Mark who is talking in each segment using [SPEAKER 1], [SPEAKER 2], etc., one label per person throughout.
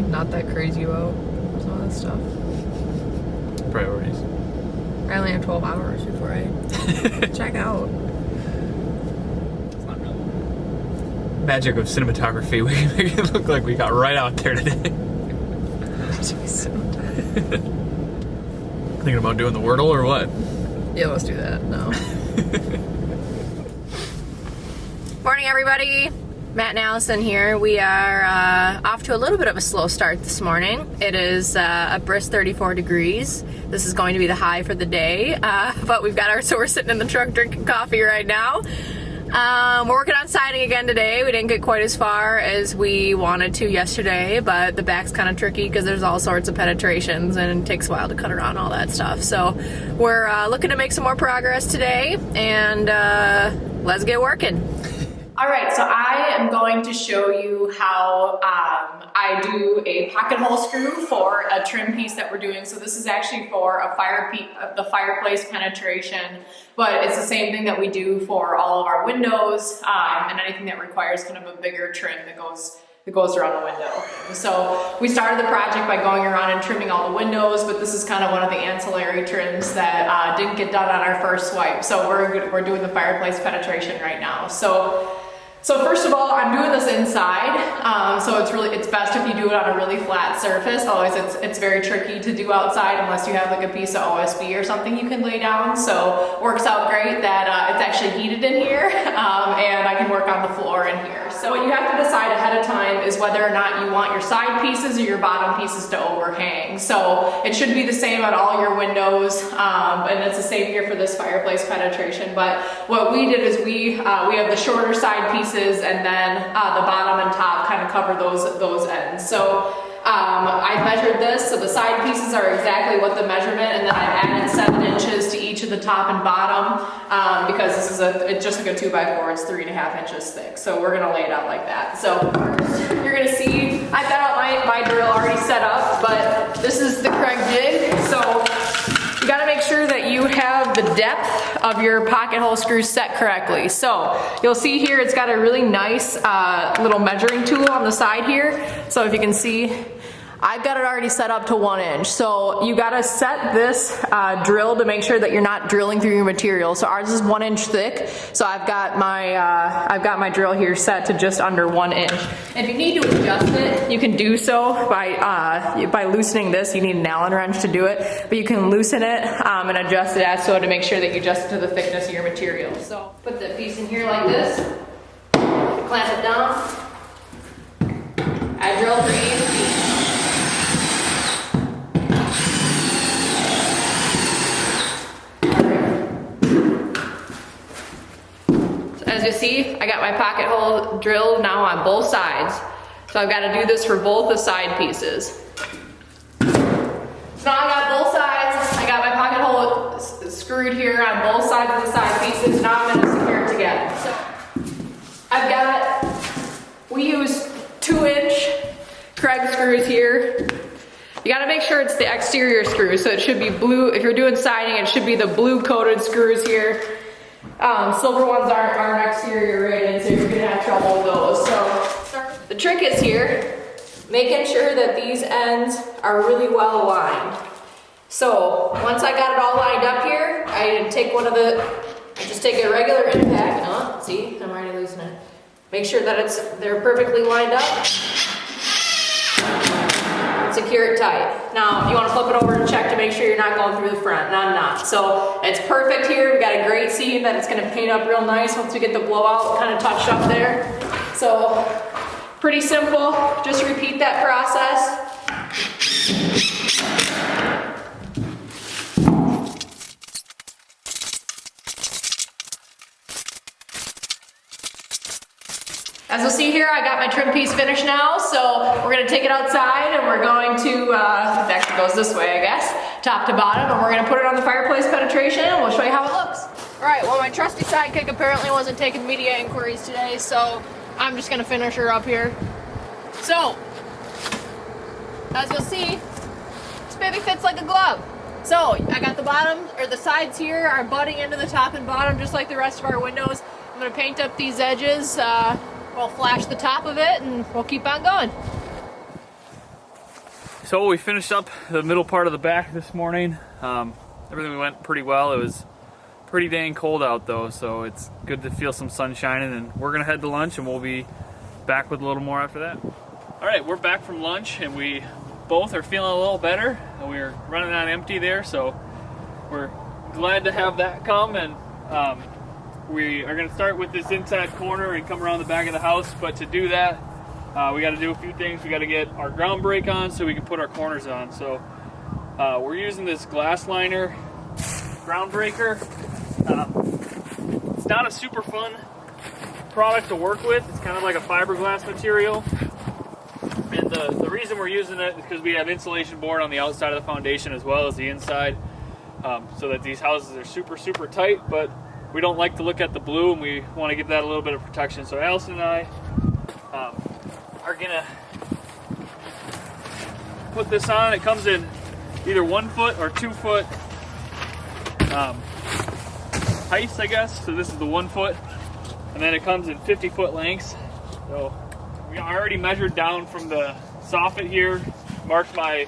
[SPEAKER 1] not that crazy about some of this stuff.
[SPEAKER 2] Priorities.
[SPEAKER 1] I only have 12 hours before I check out.
[SPEAKER 2] It's not real. Magic of cinematography. We can make it look like we got right out there today. Thinking about doing the Wordle or what?
[SPEAKER 1] Yeah, let's do that. No. Morning, everybody. Matt and Allison here. We are off to a little bit of a slow start this morning. It is a brisk 34 degrees. This is going to be the high for the day, but so we're sitting in the truck drinking coffee right now. We're working on siding again today. We didn't get quite as far as we wanted to yesterday, but the back's kind of tricky because there's all sorts of penetrations and it takes a while to cut around all that stuff. So we're looking to make some more progress today, and let's get working. All right, so I am going to show you how I do a pocket hole screw for a trim piece that we're doing. So this is actually for the fireplace penetration, but it's the same thing that we do for all of our windows and anything that requires kind of a bigger trim that goes around the window. So we started the project by going around and trimming all the windows, but this is kind of one of the ancillary trims that didn't get done on our first swipe. So we're doing the fireplace penetration right now. So first of all, I'm doing this inside, so it's best if you do it on a really flat surface. Otherwise, it's very tricky to do outside unless you have like a piece of OSB or something you can lay down. So works out great that it's actually heated in here, and I can work on the floor in here. So what you have to decide ahead of time is whether or not you want your side pieces or your bottom pieces to overhang. So it should be the same on all your windows, and it's the same here for this fireplace penetration. But what we did is we have the shorter side pieces, and then the bottom and top kind of cover those ends. So I measured this, so the side pieces are exactly what the measurement, and then I added 7 inches to each of the top and bottom because this is it's just like a 2x4, it's 3.5 inches thick. So we're gonna lay it out like that. So you're gonna see, I've got my drill already set up, but this is the Craig jig. So you gotta make sure that you have the depth of your pocket hole screw set correctly. So you'll see here it's got a really nice little measuring tool on the side here. So if you can see, I've got it already set up to 1 inch. So you gotta set this drill to make sure that you're not drilling through your material. So ours is 1 inch thick. So I've got my drill here set to just under 1 inch. If you need to adjust it, you can do so by loosening this. You need an Allen wrench to do it, but you can loosen it and adjust it as so to make sure that you adjust it to the thickness of your material. So put the piece in here like this, clamp it down, I drill for each piece. As you see, I got my pocket hole drilled now on both sides. So I've got to do this for both the side pieces. So now I got both sides. I got my pocket hole screwed here on both sides of the side pieces. Now I'm going to secure it together. So we use 2-inch Craig screws here. You got to make sure it's the exterior screws. So it should be blue. If you're doing siding, it should be the blue coated screws here. Silver ones aren't exterior rated, so you're gonna have trouble with those. So the trick is here, making sure that these ends are really well aligned. So once I got it all lined up here, I just take a regular impact. See, I'm already losing it. Make sure that they're perfectly lined up. Secure it tight. Now, you want to flip it over and check to make sure you're not going through the front, and I'm not. So it's perfect here. We've got a great seam that it's going to paint up real nice once we get the blowout kind of touched up there. So pretty simple. Just repeat that process. As you'll see here, I got my trim piece finished now, so we're gonna take it outside and we're going to, it actually goes this way, I guess, top to bottom, and we're gonna put it on the fireplace penetration and we'll show you how it looks. All right, well, my trusty sidekick apparently wasn't taking media inquiries today, so I'm just gonna finish her up here. So, as you'll see, this baby fits like a glove. So, I got the bottom, or the sides here are butting into the top and bottom just like the rest of our windows. I'm gonna paint up these edges, we'll flash the top of it and we'll keep on going.
[SPEAKER 2] So we finished up the middle part of the back this morning. Everything went pretty well. It was pretty dang cold out though, so it's good to feel some sun shining, and we're gonna head to lunch and we'll be back with a little more after that. All right, we're back from lunch and we both are feeling a little better. We're running on empty there, so we're glad to have that come, and we are gonna start with this inside corner and come around the back of the house, but to do that, we gotta do a few things. We gotta get our ground brake on so we can put our corners on. So we're using this glass liner ground breaker. It's not a super fun product to work with. It's kind of like a fiberglass material. And the reason we're using it is because we have insulation board on the outside of the foundation as well as the inside, so that these houses are super, super tight, but we don't like to look at the blue and we want to give that a little bit of protection. So Allison and I are gonna put this on. It comes in either 1 foot or 2 foot heights, I guess. So this is the 1 foot, and then it comes in 50-foot lengths. So we already measured down from the soffit here, marked my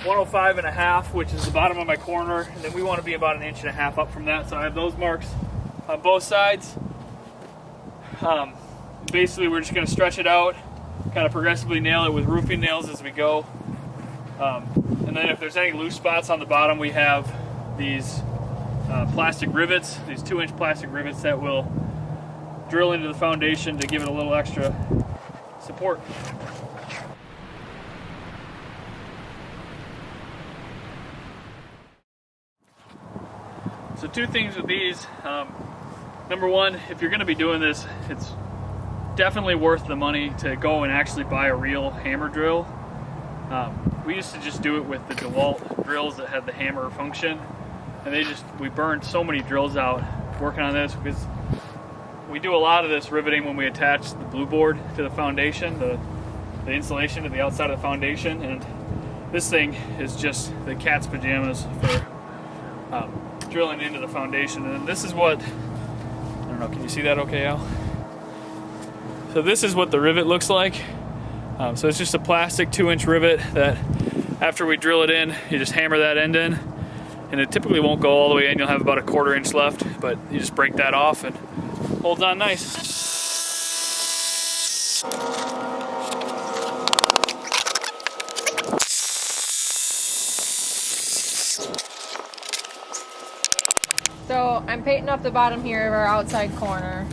[SPEAKER 2] 105.5, which is the bottom of my corner, and then we want to be about 1.5 inches up from that. So I have those marks on both sides. Basically, we're just going to stretch it out, kind of progressively nail it with roofing nails as we go. And then if there's any loose spots on the bottom, we have these plastic rivets, these 2-inch plastic rivets that will drill into the foundation to give it a little extra support. So 2 things with these. Number one, if you're going to be doing this, it's definitely worth the money to go and actually buy a real hammer drill. We used to just do it with the DeWalt drills that had the hammer function, and we burned so many drills out working on this, because we do a lot of this riveting when we attach the blue board to the foundation, the insulation to the outside of the foundation, and this thing is just the cat's pajamas for drilling into the foundation. And this is what, I don't know, can you see that okay, Al? So this is what the rivet looks like. So it's just a plastic 2-inch rivet that after we drill it in, you just hammer that end in, and it typically won't go all the way in. You'll have about 1/4 inch left, but you just break that off and holds on nice.
[SPEAKER 1] So I'm painting up the bottom here of our outside corner.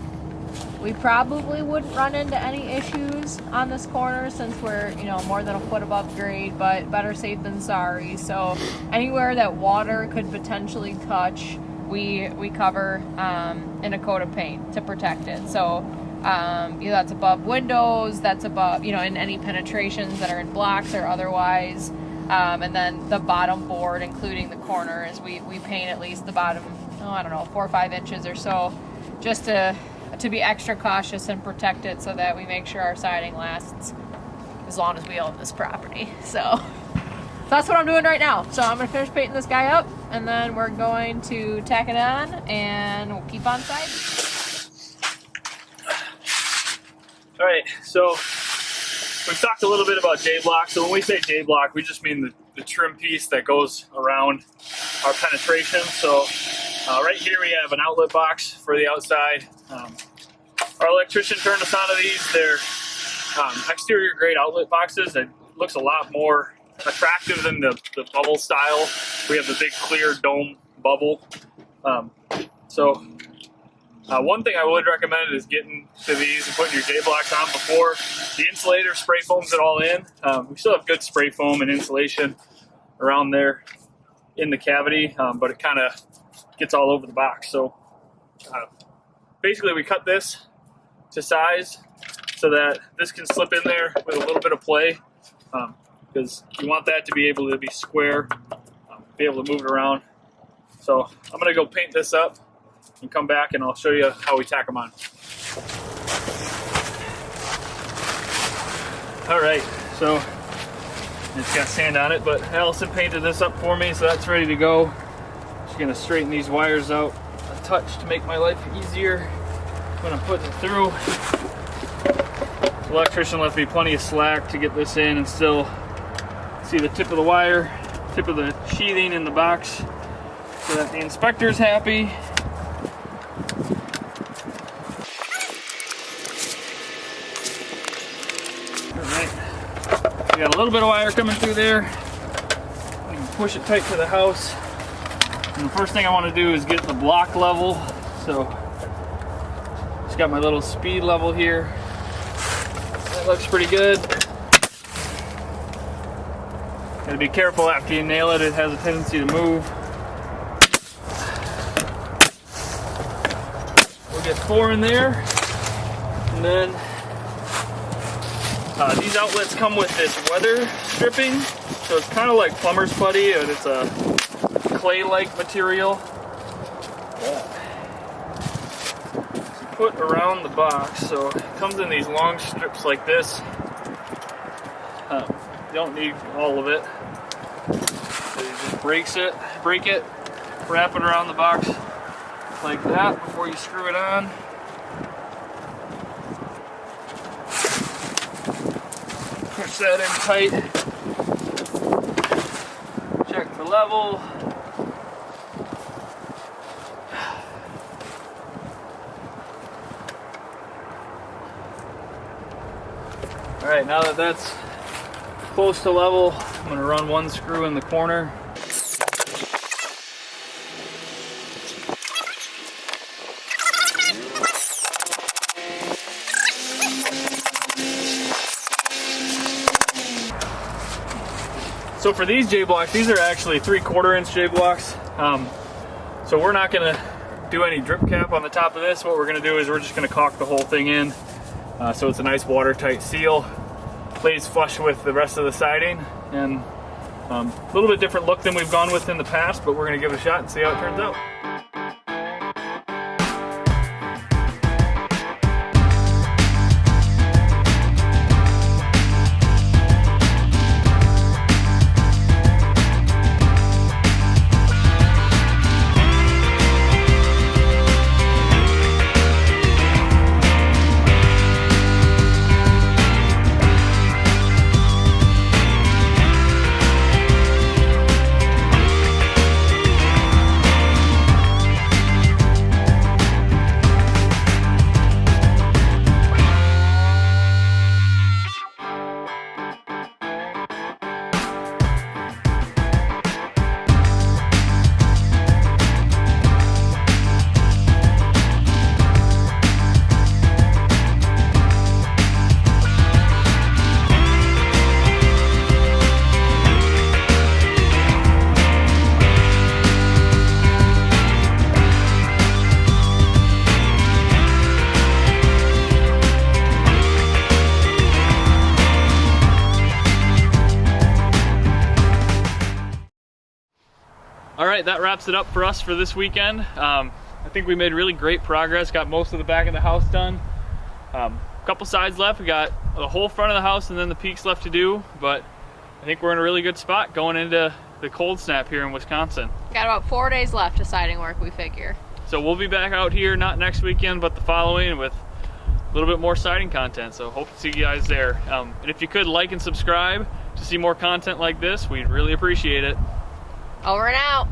[SPEAKER 1] We probably wouldn't run into any issues on this corner since we're, more than 1 foot above grade, but better safe than sorry. So anywhere that water could potentially touch, we cover in a coat of paint to protect it. So that's above windows, that's above, in any penetrations that are in blocks or otherwise. And then the bottom board, including the corners, we paint at least the bottom, 4 or 5 inches or so, just to be extra cautious and protect it so that we make sure our siding lasts as long as we own this property. So that's what I'm doing right now. So I'm gonna finish painting this guy up, and then we're going to tack it on and we'll keep on siding.
[SPEAKER 2] All right, so we've talked a little bit about J-block. So when we say J-block, we just mean the trim piece that goes around our penetration. So right here we have an outlet box for the outside. Our electrician turned us onto these. They're exterior grade outlet boxes. It looks a lot more attractive than the bubble style. We have the big clear dome bubble. One thing I would recommend is getting to these and putting your J-blocks on before the insulator spray foams it all in. We still have good spray foam and insulation around there in the cavity, but it kind of gets all over the box. So basically we cut this to size so that this can slip in there with a little bit of play, because you want that to be able to be square, be able to move it around. So I'm going to go paint this up and come back and I'll show you how we tack them on. All right, so it's got sand on it, but Allison painted this up for me, so that's ready to go. Just gonna straighten these wires out a touch to make my life easier when I'm putting it through. The electrician left me plenty of slack to get this in and still See the tip of the wire, tip of the sheathing in the box, so that the inspector's happy. Alright, we got a little bit of wire coming through there. You can push it tight to the house. And the first thing I want to do is get the block level. So, just got my little speed level here. That looks pretty good. Gotta be careful after you nail it, it has a tendency to move. We'll get 4 in there. And then these outlets come with this weather stripping. So it's kind of like plumber's putty, and it's a clay-like material. Put around the box, so it comes in these long strips like this. You don't need all of it. So you just break it, wrap it around the box like that before you screw it on. Push that in tight. Check the level. All right, now that that's close to level, I'm going to run 1 screw in the corner. So for these J-blocks, these are actually 3/4 inch J-blocks. So we're not going to do any drip cap on the top of this. What we're going to do is we're just going to caulk the whole thing in. So it's a nice watertight seal. Lays flush with the rest of the siding, and a little bit different look than we've gone with in the past, but we're going to give it a shot and see how it turns out. All right, that wraps it up for us for this weekend. I think we made really great progress, got most of the back of the house done. A couple sides left, we got the whole front of the house and then the peaks left to do, but I think we're in a really good spot going into the cold snap here in Wisconsin.
[SPEAKER 1] Got about 4 days left of siding work, we figure.
[SPEAKER 2] So we'll be back out here, not next weekend, but the following with a little bit more siding content. So hope to see you guys there. And if you could like and subscribe to see more content like this, we'd really appreciate it.
[SPEAKER 1] Over and out.